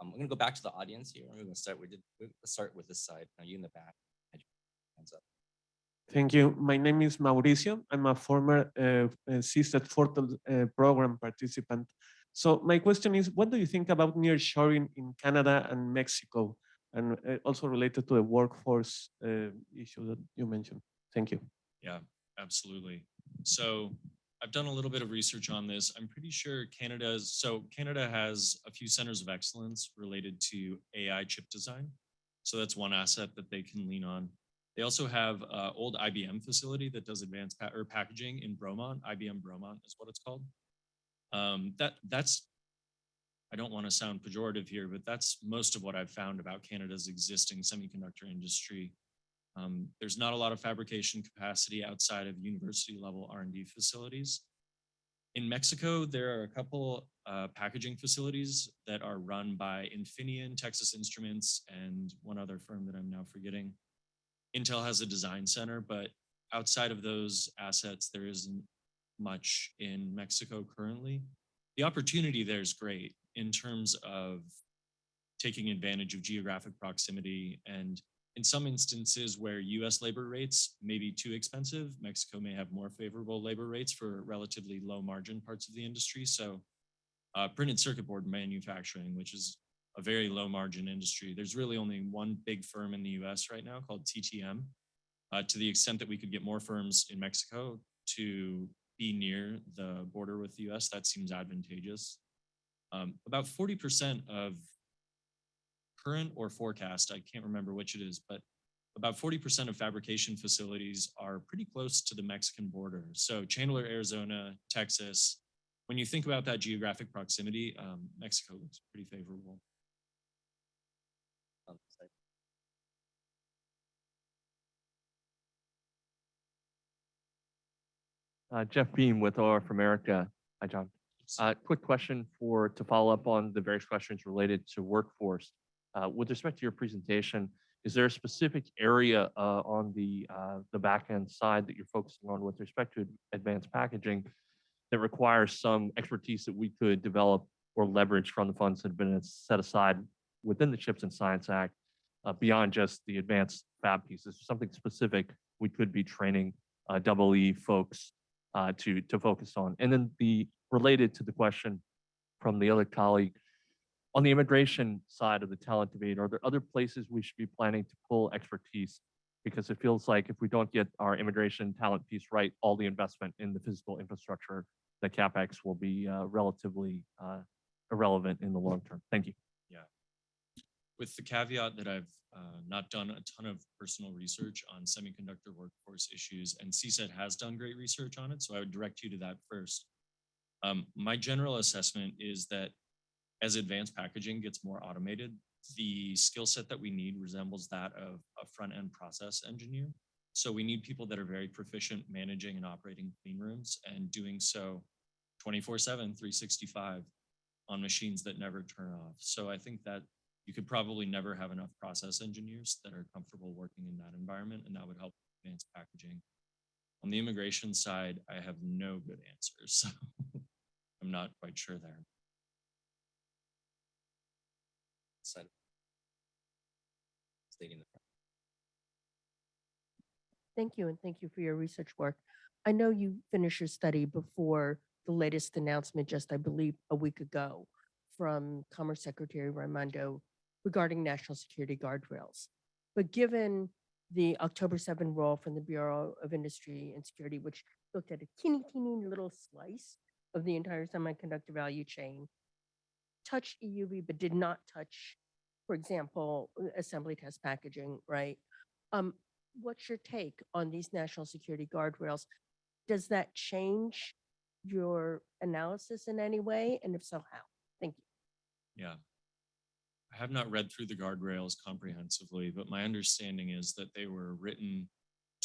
I'm going to go back to the audience here. We're going to start. Let's start with this side. Now, you in the back. Hands up. Thank you. My name is Mauricio. I'm a former CSET Portal program participant. So my question is, what do you think about nearshoring in Canada and Mexico, and also related to the workforce issue that you mentioned? Thank you. Yeah, absolutely. So I've done a little bit of research on this. I'm pretty sure Canada has a few centers of excellence related to AI chip design. So that's one asset that they can lean on. They also have an old IBM facility that does advanced packaging in Bromont. IBM Bromont is what it's called. That's, I don't want to sound pejorative here, but that's most of what I've found about Canada's existing semiconductor industry. There's not a lot of fabrication capacity outside of university level R&D facilities. In Mexico, there are a couple packaging facilities that are run by Infineon, Texas Instruments, and one other firm that I'm now forgetting. Intel has a design center, but outside of those assets, there isn't much in Mexico currently. The opportunity there is great in terms of taking advantage of geographic proximity, and in some instances where US labor rates may be too expensive, Mexico may have more favorable labor rates for relatively low margin parts of the industry. So printed circuit board manufacturing, which is a very low margin industry. There's really only one big firm in the US right now called TTM. To the extent that we could get more firms in Mexico to be near the border with the US, that seems advantageous. About 40% of current or forecast, I can't remember which it is, but about 40% of fabrication facilities are pretty close to the Mexican border. So Chandler, Arizona, Texas, when you think about that geographic proximity, Mexico looks pretty favorable. Jeff Beam with ORF America. Hi, John. Quick question to follow up on the various questions related to workforce. With respect to your presentation, is there a specific area on the back end side that you're focusing on with respect to advanced packaging that requires some expertise that we could develop or leverage from the funds that have been set aside within the CHIPS and Science Act beyond just the advanced fab pieces? Something specific we could be training EE folks to focus on. And then related to the question from the other colleague, on the immigration side of the talent debate, are there other places we should be planning to pull expertise? Because it feels like if we don't get our immigration talent piece right, all the investment in the physical infrastructure, the CapEx will be relatively irrelevant in the long term. Thank you. Yeah. With the caveat that I've not done a ton of personal research on semiconductor workforce issues, and CSET has done great research on it, so I would direct you to that first. My general assessment is that as advanced packaging gets more automated, the skill set that we need resembles that of a front-end process engineer. So we need people that are very proficient managing and operating clean rooms and doing so 24/7, 365 on machines that never turn off. So I think that you could probably never have enough process engineers that are comfortable working in that environment, and that would help advanced packaging. On the immigration side, I have no good answers, so I'm not quite sure there. Staying in the front. Thank you, and thank you for your research work. I know you finished your study before the latest announcement, just I believe a week ago, from Commerce Secretary Raimondo regarding national security guardrails. But given the October 7 rule from the Bureau of Industry and Security, which looked at a teeny, teeny little slice of the entire semiconductor value chain, touched EUV, but did not touch, for example, assembly test packaging, right? Um, what's your take on these national security guardrails? Does that change your analysis in any way? And if so, how? Thank you. Yeah. I have not read through the guardrails comprehensively, but my understanding is that they were written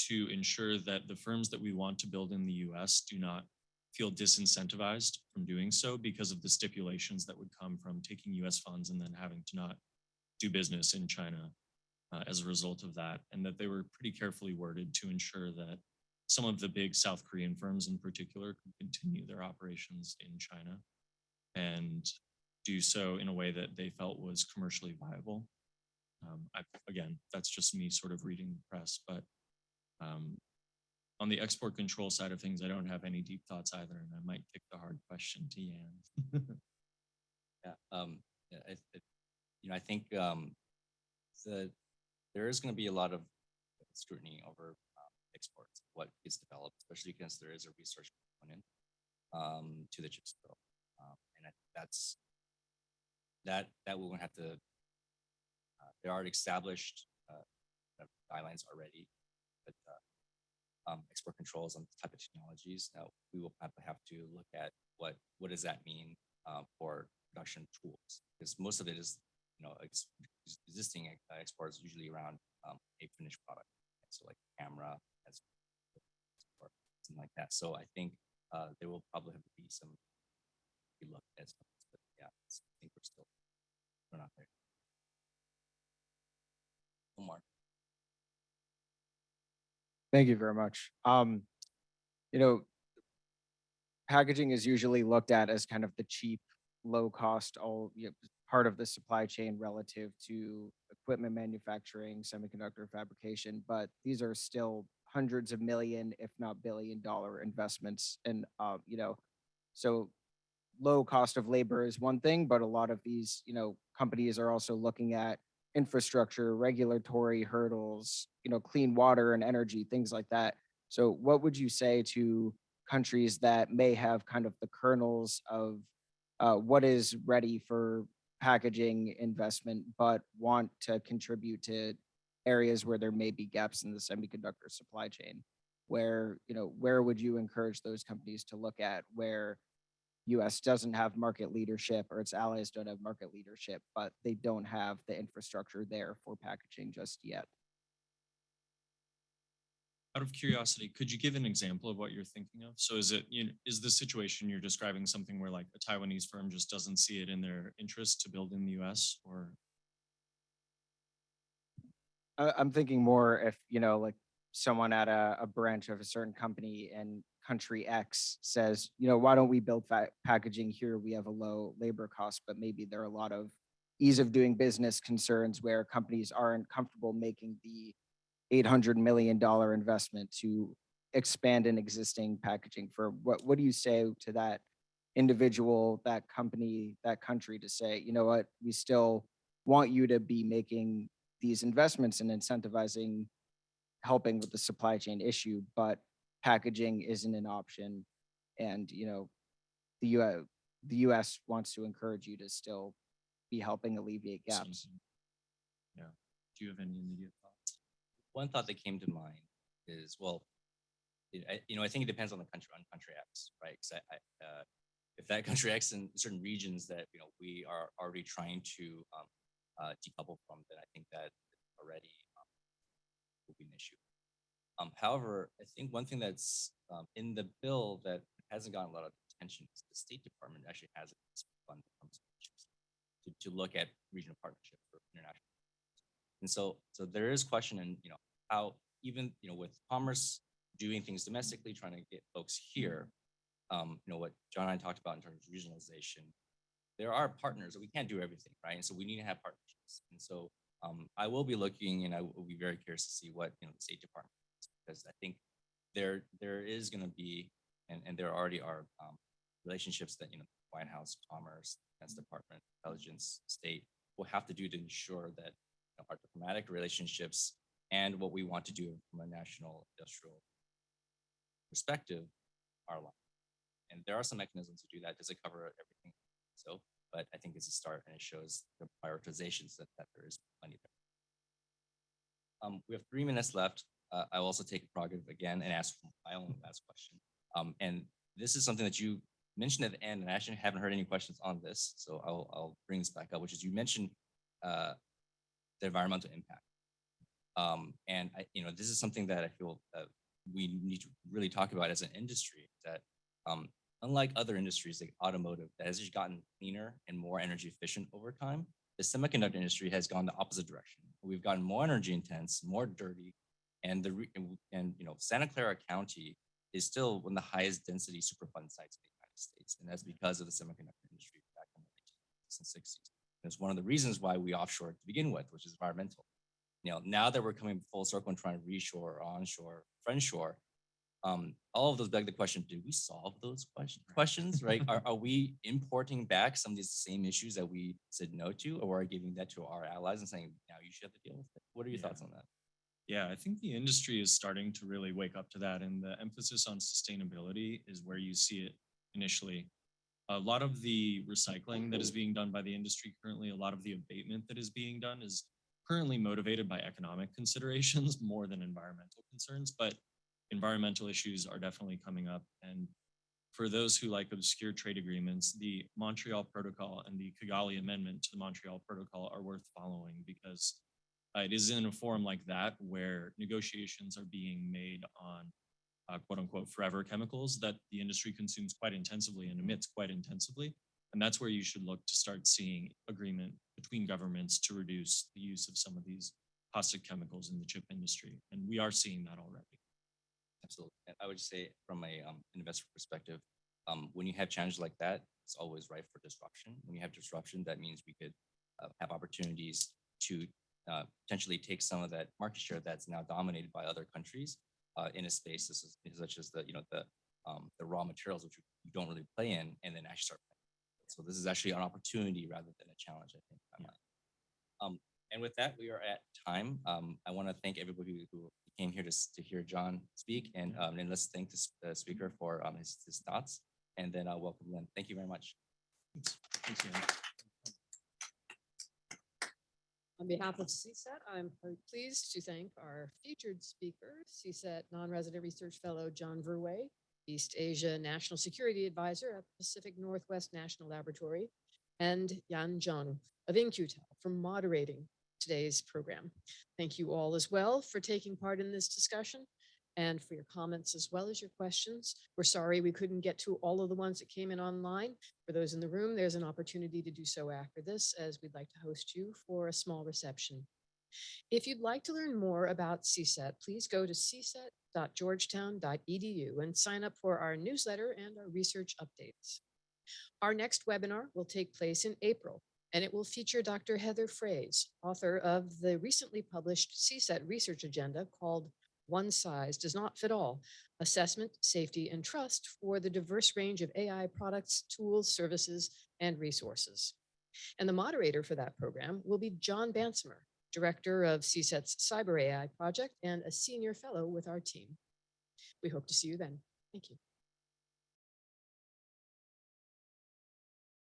to ensure that the firms that we want to build in the US do not feel disincentivized from doing so because of the stipulations that would come from taking US funds and then having to not do business in China as a result of that. And that they were pretty carefully worded to ensure that some of the big South Korean firms in particular could continue their operations in China and do so in a way that they felt was commercially viable. Again, that's just me sort of reading the press, but on the export control side of things, I don't have any deep thoughts either, and I might kick the hard question to Yan. Yeah, I think there is going to be a lot of scrutiny over exports, what is developed, especially because there is a research component to the chips bill, and I think that we're going to have to. There are established guidelines already, but export controls on type of technologies. Now we will have to look at what does that mean for production tools, because most of it is existing exports usually around a finished product, so like camera as or something like that. So I think there will probably have to be some look at some, but yeah, I think we're not there. Omar. Thank you very much. You know, packaging is usually looked at as kind of the cheap, low cost, part of the supply chain relative to equipment manufacturing, semiconductor fabrication, but these are still hundreds of million, if not billion-dollar investments. And, so low cost of labor is one thing, but a lot of these, companies are also looking at infrastructure, regulatory hurdles, clean water and energy, things like that. So what would you say to countries that may have kind of the kernels of what is ready for packaging investment, but want to contribute to areas where there may be gaps in the semiconductor supply chain? Where would you encourage those companies to look at where US doesn't have market leadership or its allies don't have market leadership, but they don't have the infrastructure there for packaging just yet? Out of curiosity, could you give an example of what you're thinking of? So is it, is the situation you're describing something where like a Taiwanese firm just doesn't see it in their interest to build in the US, or? I'm thinking more if, like someone at a branch of a certain company in country X says, why don't we build packaging here? We have a low labor cost, but maybe there are a lot of ease of doing business concerns where companies aren't comfortable making the $800 million investment to expand an existing packaging firm. What do you say to that individual, that company, that country to say, you know what, we still want you to be making these investments and incentivizing helping with the supply chain issue, but packaging isn't an option. And, the US wants to encourage you to still be helping alleviate gaps. Yeah. Do you have any immediate thoughts? One thought that came to mind is, well, I think it depends on the country, on country X, right? Because if that country X in certain regions that we are already trying to decouple from, then I think that already will be an issue. However, I think one thing that's in the bill that hasn't gotten a lot of attention is the State Department actually has a fund that comes to look at regional partnership for international. And so there is question in how even with commerce doing things domestically, trying to get folks here, what John and I talked about in terms of regionalization, there are partners that we can't do everything, right? And so we need to have partnerships. And so I will be looking, and I will be very curious to see what the State Department does, because I think there is going to be, and there already are relationships that, White House, Commerce, Defense Department, Intelligence, State will have to do to ensure that our diplomatic relationships and what we want to do from a national industrial perspective are aligned. And there are some mechanisms to do that. Does it cover everything? So, but I think it's a start, and it shows the prioritizations that there is money there. We have 3 minutes left. I will also take a prerogative again and ask my own last question. And this is something that you mentioned at the end, and I actually haven't heard any questions on this, so I'll bring this back up, which is you mentioned the environmental impact. And this is something that I feel we need to really talk about as an industry, that unlike other industries like automotive that has just gotten cleaner and more energy efficient over time, the semiconductor industry has gone the opposite direction. We've gotten more energy intense, more dirty, and Santa Clara County is still one of the highest density Superfund sites in the United States, and that's because of the semiconductor industry back in the 1960s and 60s. And it's one of the reasons why we offshore to begin with, which is environmental. Now that we're coming full circle and trying to reshore, onshore, friendshore, all of those beg the question: did we solve those questions? Right? Are we importing back some of these same issues that we said no to, or are we giving that to our allies and saying, now you should have to deal with it? What are your thoughts on that? Yeah, I think the industry is starting to really wake up to that, and the emphasis on sustainability is where you see it initially. A lot of the recycling that is being done by the industry currently, a lot of the abatement that is being done is currently motivated by economic considerations more than environmental concerns, but environmental issues are definitely coming up. And for those who like obscure trade agreements, the Montreal Protocol and the Kigali Amendment to the Montreal Protocol are worth following, because it is in a forum like that where negotiations are being made on quote unquote forever chemicals that the industry consumes quite intensively and emits quite intensively. And that's where you should look to start seeing agreement between governments to reduce the use of some of these caustic chemicals in the chip industry. And we are seeing that already. Absolutely. And I would just say from a investor perspective, when you have challenges like that, it's always ripe for disruption. When you have disruption, that means we could have opportunities to potentially take some of that market share that's now dominated by other countries in a space such as the raw materials, which you don't really play in, and then actually start playing. So this is actually an opportunity rather than a challenge, I think. And with that, we are at time. I want to thank everybody who came here to hear John speak, and let's thank the speaker for his thoughts, and then I'll welcome Lynn. Thank you very much. Thanks, Ian. On behalf of CSET, I'm very pleased to thank our featured speaker, CSET non-resident research fellow John VerWey, East Asia National Security Advisor at the Pacific Northwest National Laboratory, and Yan Zheng of In-Q-Tel for moderating today's program. Thank you all as well for taking part in this discussion and for your comments as well as your questions. We're sorry we couldn't get to all of the ones that came in online. For those in the room, there's an opportunity to do so after this, as we'd like to host you for a small reception. If you'd like to learn more about CSET, please go to cset.georgetown.edu and sign up for our newsletter and our research updates. Our next webinar will take place in April, and it will feature Dr. Heather Fraze, author of the recently published CSET research agenda called One Size Does Not Fit All: Assessment, Safety, and Trust for the Diverse Range of AI Products, Tools, Services, and Resources. And the moderator for that program will be John Bansimer, Director of CSET's Cyber AI Project and a Senior Fellow with our team. We hope to see you then. Thank you.